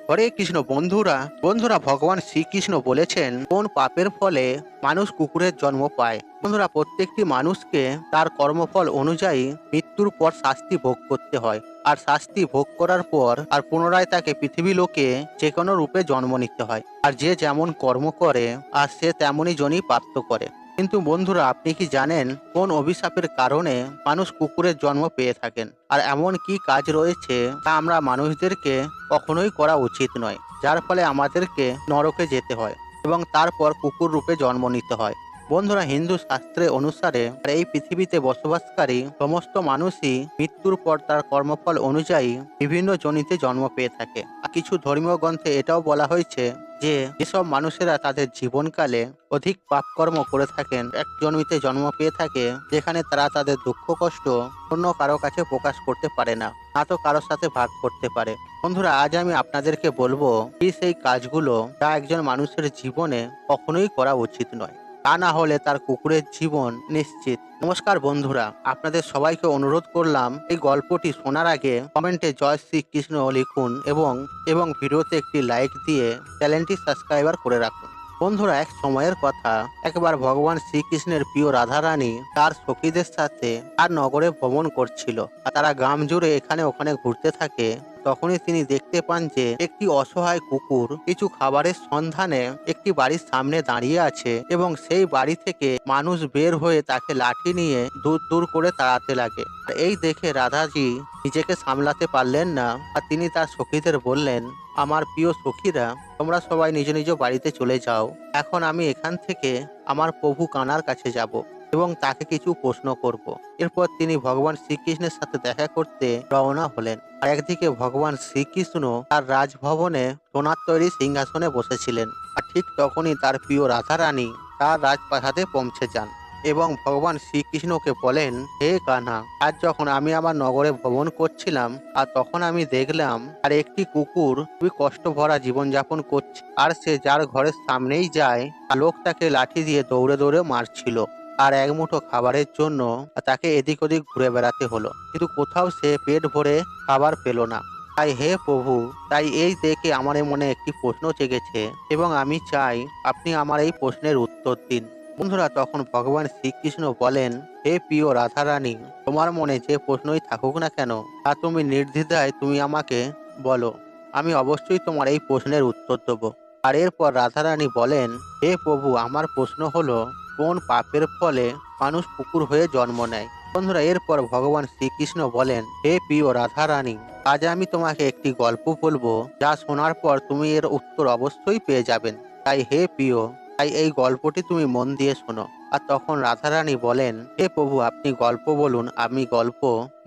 হরে কৃষ্ণ। বন্ধুরা বন্ধুরা ভগবান শ্রীকৃষ্ণ বলেছেন কোন পাপের ফলে মানুষ কুকুরের জন্ম পায়। বন্ধুরা, প্রত্যেকটি মানুষকে তার কর্মফল অনুযায়ী মৃত্যুর পর শাস্তি ভোগ করতে হয়। আর শাস্তি ভোগ করার পর আর পুনরায় তাকে পৃথিবী লোকে যে কোনো রূপে জন্ম নিতে হয়। আর যে যেমন কর্ম করে আর সে তেমনই জনই প্রাপ্ত করে। কিন্তু বন্ধুরা, আপনি কি জানেন কোন অভিশাপের কারণে মানুষ কুকুরের জন্ম পেয়ে থাকেন? আর এমন কি কাজ রয়েছে তা আমরা মানুষদেরকে কখনোই করা উচিত নয়, যার ফলে আমাদেরকে নরকে যেতে হয় এবং তারপর কুকুর রূপে জন্ম নিতে হয়। বন্ধুরা, হিন্দু শাস্ত্রে অনুসারে এই পৃথিবীতে বসবাসকারী সমস্ত মানুষই মৃত্যুর পর তার কর্মফল অনুযায়ী বিভিন্ন জনিতে জন্ম পেয়ে থাকে। আর কিছু ধর্মীয় গ্রন্থে এটাও বলা হয়েছে যে যেসব মানুষেরা তাদের জীবনকালে অধিক পাপকর্ম করে থাকেন, এক জন্মিতে জন্ম পেয়ে থাকে যেখানে তারা তাদের দুঃখ কষ্ট অন্য কারো কাছে প্রকাশ করতে পারে না, না তো কারোর সাথে ভাগ করতে পারে। বন্ধুরা, আজ আমি আপনাদেরকে বলবো কি সেই কাজগুলো যা একজন মানুষের জীবনে কখনোই করা উচিত নয়, তা না হলে তার কুকুরের জীবন নিশ্চিত। নমস্কার বন্ধুরা, আপনাদের সবাইকে অনুরোধ করলাম এই গল্পটি শোনার আগে কমেন্টে জয় শ্রীকৃষ্ণ লিখুন এবং এবং ভিডিওতে একটি লাইক দিয়ে চ্যানেলটি সাবস্ক্রাইবার করে রাখুন। বন্ধুরা, এক সময়ের কথা, একবার ভগবান শ্রীকৃষ্ণের প্রিয় রাধারানী তার সখীদের সাথে তার নগরে ভ্রমণ করছিল। আর তারা গ্রাম জুড়ে এখানে ওখানে ঘুরতে থাকে। তখনই তিনি দেখতে পান যে একটি অসহায় কুকুর কিছু খাবারের সন্ধানে একটি বাড়ির সামনে দাঁড়িয়ে আছে এবং সেই বাড়ি থেকে মানুষ বের হয়ে তাকে লাঠি নিয়ে দূর দূর করে তাড়াতে লাগে। আর এই দেখে রাধাজি নিজেকে সামলাতে পারলেন না আর তিনি তার সখীদের বললেন, আমার প্রিয় সখীরা, তোমরা সবাই নিজ নিজ বাড়িতে চলে যাও। এখন আমি এখান থেকে আমার প্রভু কানার কাছে যাব এবং তাকে কিছু প্রশ্ন করব। এরপর তিনি ভগবান শ্রীকৃষ্ণের সাথে দেখা করতে রওনা হলেন। আর একদিকে ভগবান শ্রীকৃষ্ণ তার রাজভবনে সোনার তৈরি সিংহাসনে বসেছিলেন। আর ঠিক তখনই তার প্রিয় রাধারানী তার রাজপ্রাসাদে পৌঁছে যান এবং ভগবান শ্রীকৃষ্ণকে বলেন, হে কানহা, আজ যখন আমি আমার নগরে ভ্রমণ করছিলাম আর তখন আমি দেখলাম আর একটি কুকুর খুবই কষ্ট ভরা জীবনযাপন করছে। আর সে যার ঘরের সামনেই যায় লোক তাকে লাঠি দিয়ে দৌড়ে দৌড়ে মারছিল। আর এক মুঠো খাবারের জন্য তাকে এদিক ওদিক ঘুরে বেড়াতে হলো, কিন্তু কোথাও সে পেট ভরে খাবার পেল না। তাই হে প্রভু, তাই এই দেখে আমার মনে একটি প্রশ্ন জেগেছে এবং আমি চাই আপনি আমার এই প্রশ্নের উত্তর দিন। বন্ধুরা, তখন ভগবান শ্রীকৃষ্ণ বলেন, হে প্রিয় রাধারানী, তোমার মনে যে প্রশ্নই থাকুক না কেন তা তুমি নির্দ্বিধায় তুমি আমাকে বলো, আমি অবশ্যই তোমার এই প্রশ্নের উত্তর দেব। আর এরপর রাধারানী বলেন, হে প্রভু, আমার প্রশ্ন হলো কোন পাপের ফলে মানুষ কুকুর হয়ে জন্ম নেয়। বন্ধুরা, এরপর ভগবান শ্রীকৃষ্ণ বলেন, হে প্রিয় রাধারানী, আজ আমি তোমাকে একটি গল্প বলবো যা শোনার পর তুমি এর উত্তর অবশ্যই পেয়ে যাবেন। তাই হে প্রিয়, তাই এই গল্পটি তুমি মন দিয়ে শোনো। আর তখন রাধারানী বলেন, হে প্রভু, আপনি গল্প বলুন, আমি গল্প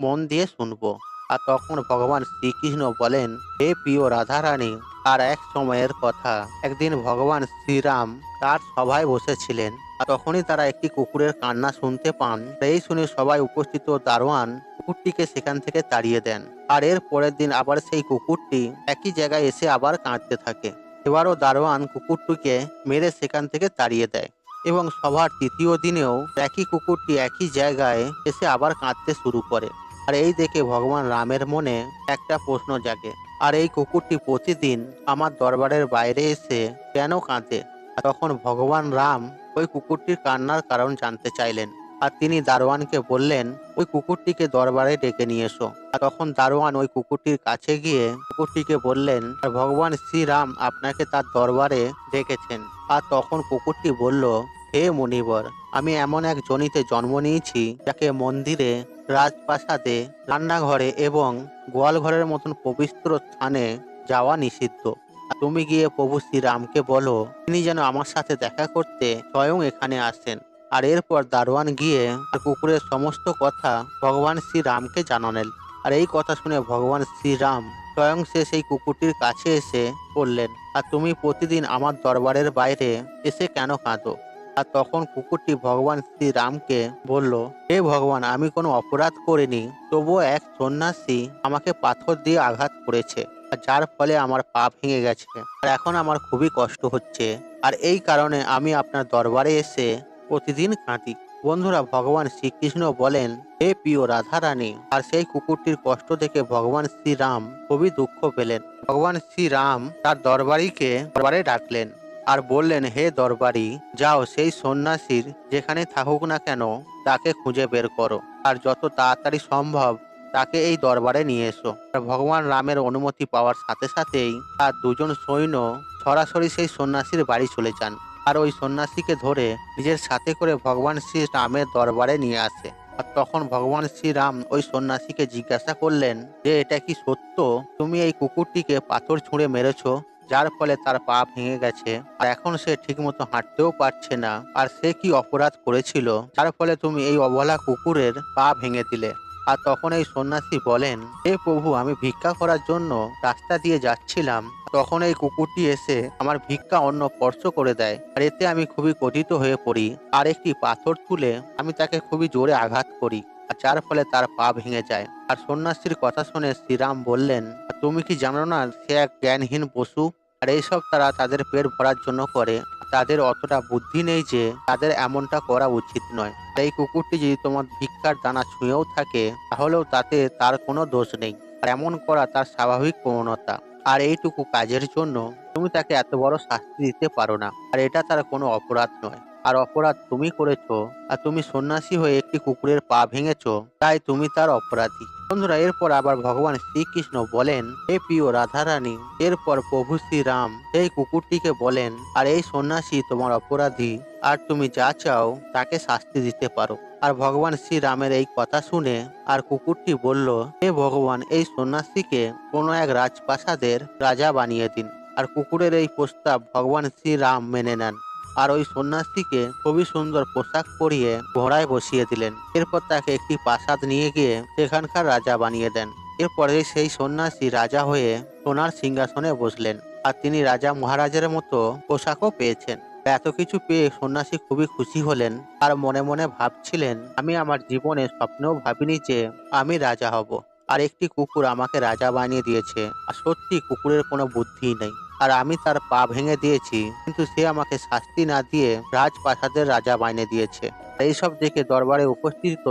মন দিয়ে শুনবো। আর তখন ভগবান শ্রীকৃষ্ণ বলেন, হে প্রিয় রাধারানী, আর এক সময়ের কথা, একদিন ভগবান শ্রীরাম তার সভায় বসেছিলেন। আর তখনই তারা একটি কুকুরের কান্না শুনতে পান। এই শুনে সবাই উপস্থিত দারোয়ান কুকুরটিকে সেখান থেকে তাড়িয়ে দেন। আর এর পরের দিন আবার সেই কুকুরটি একই জায়গায় এসে আবার কাঁদতে থাকে। এবারও দারোয়ান কুকুরটিকে মেরে সেখান থেকে তাড়িয়ে দেয় এবং সভার তৃতীয় দিনেও একই কুকুরটি একই জায়গায় এসে আবার কাঁদতে শুরু করে। আর এই দেখে ভগবান রামের মনে একটা প্রশ্ন জাগে, আর এই কুকুরটি প্রতিদিন আমার দরবারের বাইরে এসে কেন কাঁদে? আর তখন ভগবান রাম ওই কুকুরটির কান্নার কারণ জানতে চাইলেন। আর তিনি দারোয়ানকে বললেন, ওই কুকুরটিকে দরবারে ডেকে নিয়ে এসো। আর তখন দারোয়ান ওই কুকুরটির কাছে গিয়ে কুকুরটিকে বললেন, আর ভগবান শ্রীরাম আপনাকে তার দরবারে ডেকেছেন। আর তখন কুকুরটি বলল, হে মুনিবর, আমি এমন এক জনিতে জন্ম নিয়েছি যাকে মন্দিরে, রাজপ্রাসাদে, রান্নাঘরে এবং গোয়ালঘরের মতন পবিত্র স্থানে যাওয়া নিষিদ্ধ। আর তুমি গিয়ে প্রভু শ্রীরামকে বলো তিনি যেন আমার সাথে দেখা করতে স্বয়ং এখানে আসেন। আর এরপর দারোয়ান গিয়ে কুকুরের সমস্ত কথা ভগবান শ্রীরামকে জানালেন। আর এই কথা শুনে ভগবান শ্রীরাম স্বয়ং সে সেই কুকুরটির কাছে এসে বললেন, আর তুমি প্রতিদিন আমার দরবারের বাইরে এসে কেন কাঁদো? আর তখন কুকুরটি ভগবান শ্রীরামকে বলল, হে ভগবান, আমি কোনো অপরাধ করিনি, তবুও এক সন্ন্যাসী আমাকে পাথর দিয়ে আঘাত করেছে, আর যার ফলে আমার পা ভেঙে গেছে। আর এখন আমার খুবই কষ্ট হচ্ছে। আর এই কারণে আমি আপনার দরবারে এসে প্রতিদিন কাঁদি। বন্ধুরা, ভগবান শ্রীকৃষ্ণ বলেন, হে প্রিয় রাধারানী। আর সেই কুকুরটির কষ্ট দেখে ভগবান শ্রীরাম খুবই দুঃখ পেলেন। ভগবান শ্রীরাম তার দরবারে ডাকলেন আর বললেন, হে দরবারি, যাও সেই সন্ন্যাসীর যেখানে থাকুক না কেন তাকে খুঁজে বের করো, আর যত তাড়াতাড়ি সম্ভব তাকে এই দরবারে নিয়ে এসো। আর ভগবান রামের অনুমতি পাওয়ার সাথে সাথেই তার দুজন সৈন্য সরাসরি সেই সন্ন্যাসীর বাড়ি চলে যান আর ওই সন্ন্যাসীকে ধরে নিজের সাথে করে ভগবান শ্রী রামের দরবারে নিয়ে আসে। আর তখন ভগবান শ্রীরাম ওই সন্ন্যাসীকে জিজ্ঞাসা করলেন যে, এটা কি সত্য তুমি এই কুকুরটিকে পাথর ছুঁড়ে মেরেছো, যার ফলে তার পা ভেঙে গেছে আর এখন সে ঠিকমতো হাঁটতেও পারছে না? আর সে কি অপরাধ করেছিল যার ফলে তুমি এই অবলা কুকুরের পা ভেঙে দিলে? আর তখন এই সন্ন্যাসী বলেন, হে প্রভু, আমি ভিক্ষা করার জন্য রাস্তা দিয়ে যাচ্ছিলাম, তখন এই কুকুরটি এসে আমার ভিক্ষা অন্ন স্পর্শ করে দেয় আর এতে আমি খুবই ক্রোধিত হয়ে পড়ি আর একটি পাথর তুলে আমি তাকে খুবই জোরে আঘাত করি আর যার ফলে তার পা ভেঙে যায়। আর সন্ন্যাসীর কথা শুনে শ্রীরাম বললেন, তুমি কি জানো না সে এক জ্ঞানহীন পশু, আর এইসব তারা তাদের পেট ভরার জন্য করে। তাদের অতটা বুদ্ধি নেই যে তাদের এমনটা করা উচিত নয়। আর এই কুকুরটি যদি তোমার ভিক্ষার দানা ছুঁয়েও থাকে তাহলেও তাতে তার কোনো দোষ নেই, আর এমন করা তার স্বাভাবিক প্রবণতা। আর এইটুকু কাজের জন্য তুমি তাকে এত বড় শাস্তি দিতে পারো না, আর এটা তার কোনো অপরাধ নয়। আর অপরাধ তুমি করেছো, আর তুমি সন্ন্যাসী হয়ে একটি কুকুরের পা ভেঙেছো, তাই তুমি তার অপরাধী। বন্ধুরা, এরপর আবার ভগবান শ্রীকৃষ্ণ বলেন, হে প্রিয় রাধারানী। এরপর প্রভু শ্রীরাম সেই কুকুরটিকে বলেন, আর এই সন্ন্যাসী তোমার অপরাধী, আর তুমি যা চাও তাকে শাস্তি দিতে পারো। আর ভগবান শ্রীরামের এই কথা শুনে আর কুকুরটি বলল, হে ভগবান, এই সন্ন্যাসীকে কোনো এক রাজপ্রাসাদের রাজা বানিয়ে দিন। আর কুকুরের এই প্রস্তাব ভগবান শ্রীরাম মেনে নেন আর ওই সন্ন্যাসীকে খুবই সুন্দর পোশাক পরিয়ে ঘোড়ায় বসিয়ে দিলেন। এরপর তাকে একটি প্রাসাদ নিয়ে গিয়ে সেখানকার রাজা বানিয়ে দেন। এরপরে সেই সন্ন্যাসী রাজা হয়ে সোনার সিংহাসনে বসলেন আর তিনি রাজা মহারাজের মতো পোশাকও পেয়েছেন। এত কিছু পেয়ে সন্ন্যাসী খুবই খুশি হলেন আর মনে মনে ভাবছিলেন, আমি আমার জীবনে স্বপ্নেও ভাবিনি যে আমি রাজা হব, আর একটি কুকুর আমাকে রাজা বানিয়ে দিয়েছে। আর সত্যি কুকুরের কোনো বুদ্ধি নেই, আর আমি তার পা ভেঙে দিয়েছি কিন্তু সে আমাকে শাস্তি না দিয়ে রাজপ্রাসাদের রাজা বানিয়ে দিয়েছে। এইসব দেখে দরবারে উপস্থিত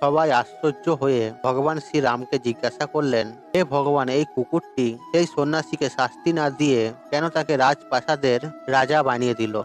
সবাই আশ্চর্য হয়ে ভগবান শ্রীরামকে জিজ্ঞাসা করলেন, হে ভগবান, এই কুকুরটি সেই সন্ন্যাসীকে শাস্তি না দিয়ে কেন তাকে রাজপ্রাসাদের রাজা বানিয়ে দিল,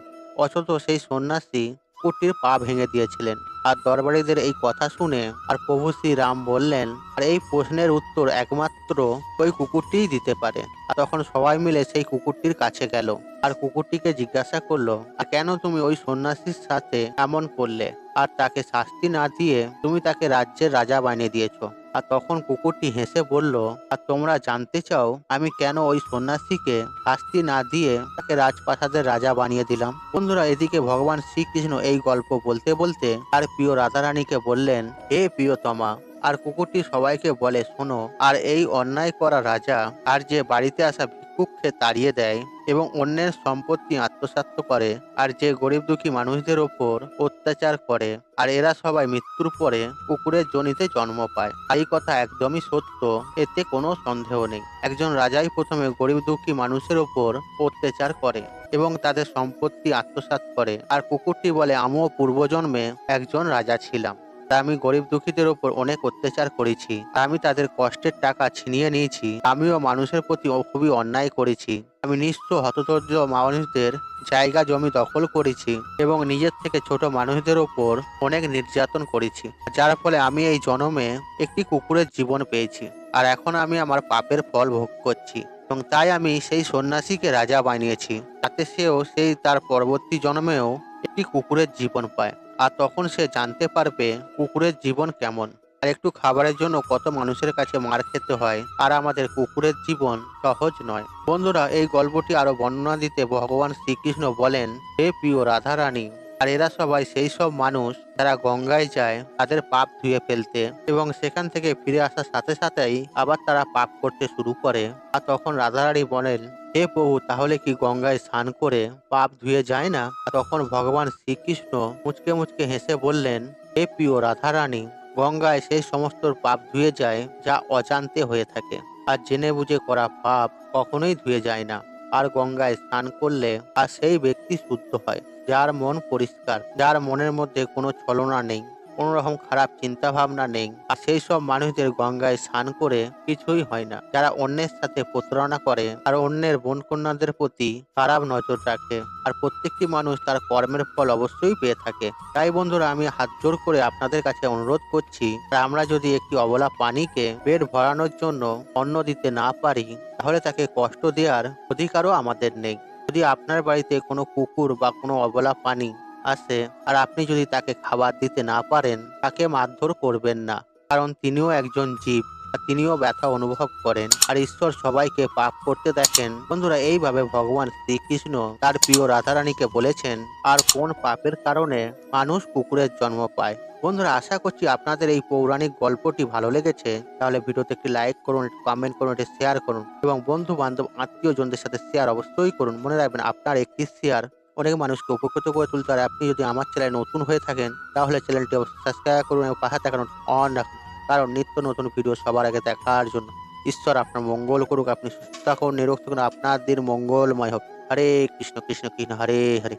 অথচ সেই সন্ন্যাসী কুকুরটির পা ভেঙে দিয়েছিলেন? আর দরবারীদের এই কথা শুনে আর প্রভু শ্রীরাম বললেন, আর এই প্রশ্নের উত্তর একমাত্র ওই কুকুরটিই দিতে পারে। আর তখন সবাই মিলে সেই কুকুরটির কাছে গেল আর কুকুরটিকে জিজ্ঞাসা করলো, আর কেন তুমি ওই সন্ন্যাসীর সাথে এমন করলে, আর তাকে শাস্তি না দিয়ে তুমি তাকে রাজ্যের রাজা বানিয়ে দিয়েছো? আর তখন কুকুরটি হেসে বলল, আর তোমরা জানতে চাও আমি কেন ওই সন্ন্যাসীকে শাস্তি না দিয়ে তাকে রাজপ্রাসাদের রাজা বানিয়ে দিলাম? বন্ধুরা, এদিকে ভগবান শ্রীকৃষ্ণ এই গল্প বলতে বলতে তার প্রিয় রাধারানীকে বললেন, হে প্রিয়তমা। আর কুকুরটি সবাইকে বলে, শোনো, আর এই অন্যায় করা রাজা আর যে বাড়িতে আসা ভিক্ষুককে তাড়িয়ে দেয় এবং অন্যের সম্পত্তি আত্মসাৎ করে, আর যে গরিব দুঃখী মানুষদের ওপর অত্যাচার করে, আর এরা সবাই মৃত্যুর পরে কুকুরের যোনিতে জন্ম পায়। আর এই কথা একদমই সত্য, এতে কোনো সন্দেহ নেই। একজন রাজাই প্রথমে গরিব দুঃখী মানুষের ওপর অত্যাচার করে এবং তাদের সম্পত্তি আত্মসাৎ করে। আর কুকুরটি বলে, আমিও পূর্বজন্মে একজন রাজা ছিলাম, তাই আমি গরিব দুঃখীদের ওপর অনেক অত্যাচার করেছি, আমি তাদের কষ্টের টাকা ছিনিয়ে নিয়েছি, আমিও মানুষের প্রতি খুবই অন্যায় করেছি, আমি নিঃস্ব হতদরিদ্র মানুষদের জায়গা জমি দখল করেছি এবং নিজের থেকে ছোট মানুষদের ওপর অনেক নির্যাতন করেছি, যার ফলে আমি এই জন্মে একটি কুকুরের জীবন পেয়েছি। আর এখন আমি আমার পাপের ফল ভোগ করছি এবং তাই আমি সেই সন্ন্যাসীকে রাজা বানিয়েছি, যাতে সেও সেই তার পরবর্তী জন্মেও একটি কুকুরের জীবন পায়। আর তখন সে জানতে পারবে কুকুরের জীবন কেমন, আর একটু খাবারের জন্য কত মানুষের কাছে মার খেতে হয়, আর আমাদের কুকুরের জীবন সহজ নয়। বন্ধুরা, এই গল্পটি আরো বর্ণনা দিতে ভগবান শ্রীকৃষ্ণ বলেন, হে প্রিয় রাধারানী। আর এরা সবাই সেই সব মানুষ যারা গঙ্গায় যায় তাদের পাপ ধুয়ে ফেলতে এবং সেখান থেকে ফিরে আসার সাথে সাথেই আবার তারা পাপ করতে শুরু করে। আর তখন রাধারানী বলেন, হে প্রভু, তাহলে কি গঙ্গায় স্নান করে পাপ ধুয়ে যায় না? তখন ভগবান শ্রীকৃষ্ণ মুচকে মুচকে হেসে বললেন, হে প্রিয় রাধারানী, গঙ্গায় সেই সমস্ত পাপ ধুয়ে যায় যা অজান্তে হয়ে থাকে, আর জেনে বুঝে করা পাপ কখনোই ধুয়ে যায় না। আর গঙ্গায় স্নান করলে আর সেই ব্যক্তি শুদ্ধ হয়, যার মন পরিষ্কার, যার মনের মধ্যে কোনো ছলনা নেই, কোনো রকম খারাপ চিন্তা ভাবনা নেই। আর সেই সব মানুষদের গঙ্গায় স্নান করে কিছুই হয় না, যারা অন্যের সাথে প্রতারণা করে আর অন্যের বোন কন্যাদের প্রতি খারাপ নজর রাখে। আর প্রত্যেকটি মানুষ তার কর্মের ফল অবশ্যই পেয়ে থাকে। তাই বন্ধুরা, আমি হাত জোর করে আপনাদের কাছে অনুরোধ করছি, আমরা যদি একটি অবলা প্রাণীকে পেট ভরানোর জন্য অন্ন দিতে না পারি, তাহলে তাকে কষ্ট দেওয়ার অধিকারও আমাদের নেই। যদি আপনার বাড়িতে কোনো কুকুর বা কোনো অবলা প্রাণী আসে আর আপনি যদি তাকে খাবার দিতে না পারেন, তাকে মারধর করবেন না, কারণ তিনিও একজন জীব আর তিনিও ব্যথা অনুভব করেন। আর ঈশ্বর সবাইকে পাপ করতে দেখেন। বন্ধুরা, এইভাবে ভগবান শ্রীকৃষ্ণ তার প্রিয় রাধারানীকে বলেছেন, আর কোন পাপের কারণে মানুষ কুকুরের জন্ম পায়। বন্ধুরা, আশা করছি আপনাদের এই পৌরাণিক গল্পটি ভালো লেগেছে। তাহলে ভিডিওতে একটি লাইক করুন, একটি কমেন্ট করুন, একটি শেয়ার করুন এবং বন্ধু বান্ধব আত্মীয় জনদের সাথে শেয়ার অবশ্যই করুন। মনে রাখবেন, আপনার একটি শেয়ার অনেক মানুষকে উপকৃত করে তুলতে। আর আপনি যদি আমার চ্যানেলে নতুন হয়ে থাকেন, তাহলে চ্যানেলটি অবশ্যই সাবস্ক্রাইব করুন এবং পাশে থাকা অন রাখুন, কারণ নিত্য নতুন ভিডিও সবার আগে দেখার জন্য। ঈশ্বর আপনার মঙ্গল করুক, আপনি সুস্থ থাকুন, নিরোগ থাকুন, আপনার দিন মঙ্গলময় হোক। হরে কৃষ্ণ কৃষ্ণ কৃষ্ণ হরে হরে।